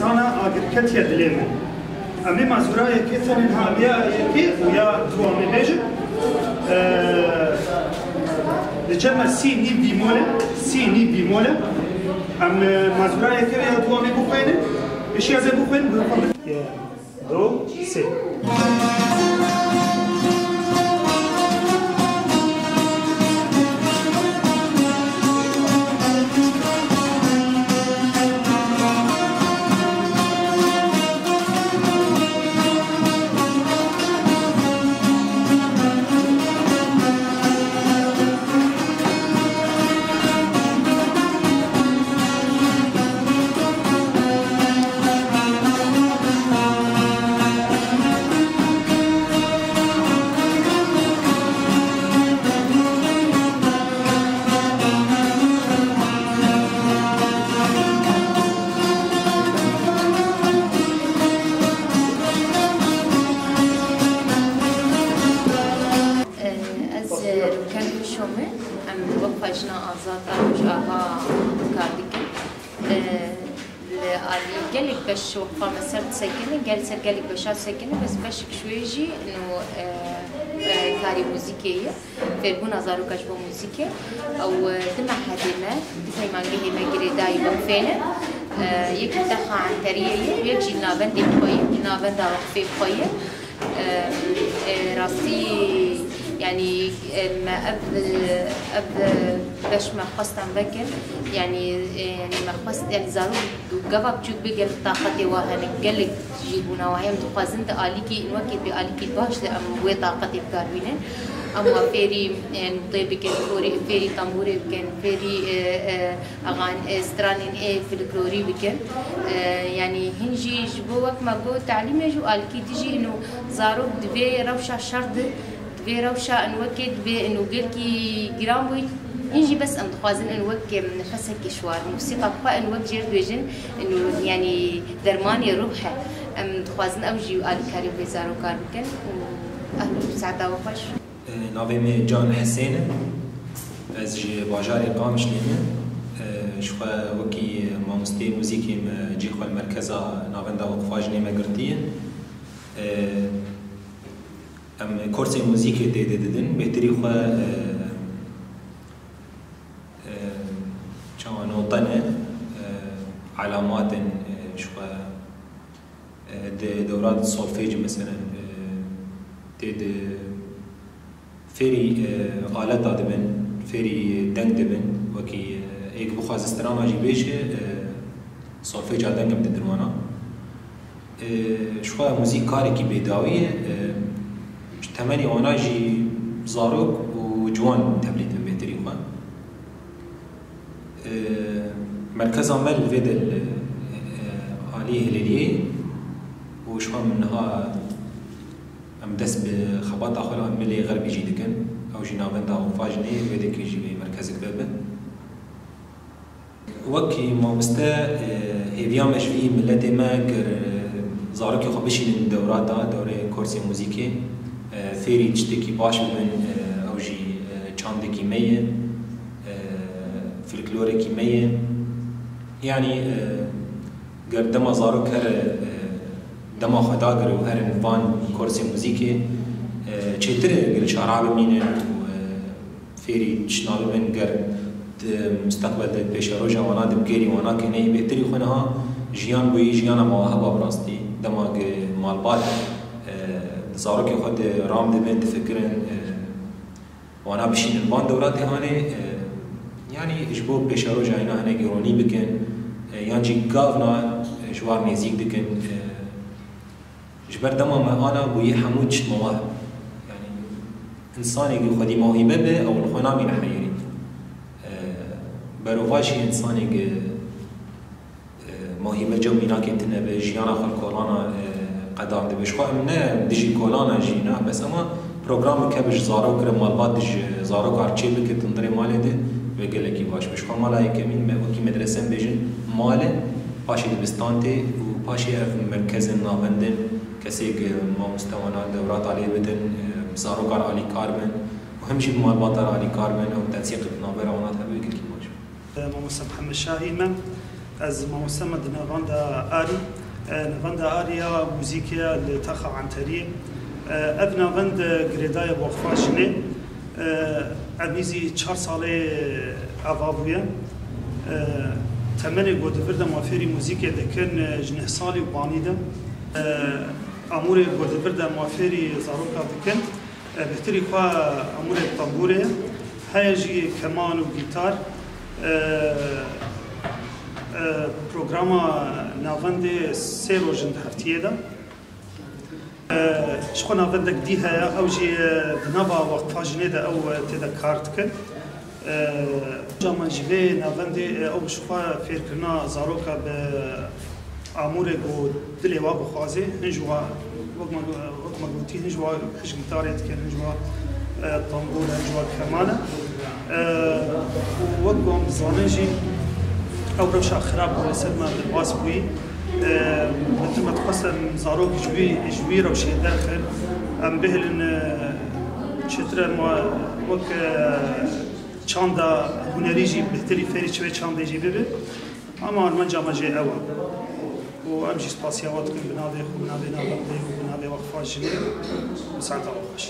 سانا أجركت يدليمن أمي مازورا يكتن هاميا يكي ويا دوامي بيجن لجمع سي ني بيمولة أم مازورا يكي ويا دوامي بخوينة إيش يازي بخوين بخوين دو سي قالك باش وقفة مسار تسكني قالك باش تسكني بس باش شويجي انه كاري موسيقية في بونا زارو كشبه موسيقى او دمع هدمة زي ما نجي ما جري دايما فينا يكفي تخا عن ترية يكجي نابن دي خوية نابن دا وقفة خوية راسي يعني ما باش ما خصت عم بكر يعني ما خصت يعني زارو قبل بتشوف بقى طاقتي وهنك قالك جيبونا وهي متخازن تقاليكي نوكي بقاليكي باش أم وي طاقتي بكاروينن أما فيري طيب كان فيري تاموري كان فيري أغان استرانين فلكلوري بكن يعني هنجي جبوك ما جو تعليم يجو قالكي تجي إنه زارو دبي روشة شرد دبي روشة إنه وكيد دبي إنه قالكي جرام بوي يجي بس أم تخازن إنه وك نفسك كشوار موسيقى بقى إنه وك جير بيجن إنه يعني درماني روحه أم تخازن أوجي وقال كاري بيزارو كاربكن وأهلا وسعادة وخش. ناوي جان حسين از جي باجاري قامش لينا شخوا وكي ماموستي موزيكي جي خو المركزة ناوندا وقفاج نيمة قرتين ام كورسي موزيكي ديدن بهتري خو شو نوطنة علامات شخوا دورات السولفيج مثلا تد فيري آلات دادبن فيري دنگ دبن وكي ايك بخواز استرانا جي بيش سولفيج دنگ بدن دروانا شوية موزيك كاري كي بيداوية تماني وانا جي زاروك وجوان تبليد بهتري خواه مركز عمل فيدا آلية هلالية وشوية منها ام دست بخباط اخر ملي غربي جي دكن او جي نابندا وفاجني بدك يجي بمركز كبابه وكي ما مستا هيفيا مشفي ملتي ما زارك خبشي من دوراتا دوري كورسي موزيكي فيري تشتكي باش من او جي تشاندكي ميه فلكلوريكي ميه يعني قدما زارك هر دما خداگر و هر نوان کورس موزیکی چطور گر شعراب مینه و فیری چنال من گر مستقبل پیش رو جوانا دم گری وانا که نه بهتری خونه ها جیان بوی جیان ما هوا براستی دما گ مالبات زارو که خود رام دبن تفکرن وانا بشین البان دورات هانه يعني اجبو پیش رو جاینا هنه گرونی بکن یعنی گاونا جوار نزیک دکن جبر دما ما أنا بوي حمود شت مواهب يعني إنسان يجي خدي موهبة به أو الخنا من حيري بروفاشي إنسان يجي موهبة جو منا كنتنا بجيانا خل كولانا قدام دبش خو منا دجي كولانا جينا بس أما برنامج كبش زارو كرم مالبات دج زارو كارتشي بك تندري ماله ده بقول لك باش مش خو مالا يكمين ما وكي مدرسة بيجن ماله باشي دبستانتي وباشي في مركز النابندن كسيك ما مستوانا دورات عليه بدن زارو كار علي كاربن وهم شيء مال باطر علي كاربن او تنسيق نابرا ونات هبي كل كيماش ماموسا محمد شاهي من از موسم نواندا آری نواندا آریا موزیکیا لتخا عنتری اب نواند گریدای وقفاشنه امیزی 4 ساله اوابویه تمنی گود برد موافری موزیک دکن جنه سالی و بانیده امور گود برد موافری زاروکا دکن بهتری خواه امور تنبوره هیجی کمان و گیتار پروگراما نواند 3 روز هفتیه ده شخو نواندك ديها او جي دنابا وقت فاجنه ده او تدا كارت كن جامان جبه نواندي او شخوا فيركنا زاروكا ب امور گو دلی وا بخوازه هنجوا وقت ما قلتي هنجوا خش گيتاريت كن هنجوا طنبور هنجوا كمانه وقت زانجي او روشا خراب سلمى بالواس بوي مثل ما تقسم زاروك جوي روشي داخل ام بهلن شتر ما وك چاندا هنري جي بهتري فري شوي چاندا جي بيبي اما من جا جي اول و امجي سباسياوات كن بنادي خو بنادي نابدي وبنادي وقفاش جنيه مساعدة وخش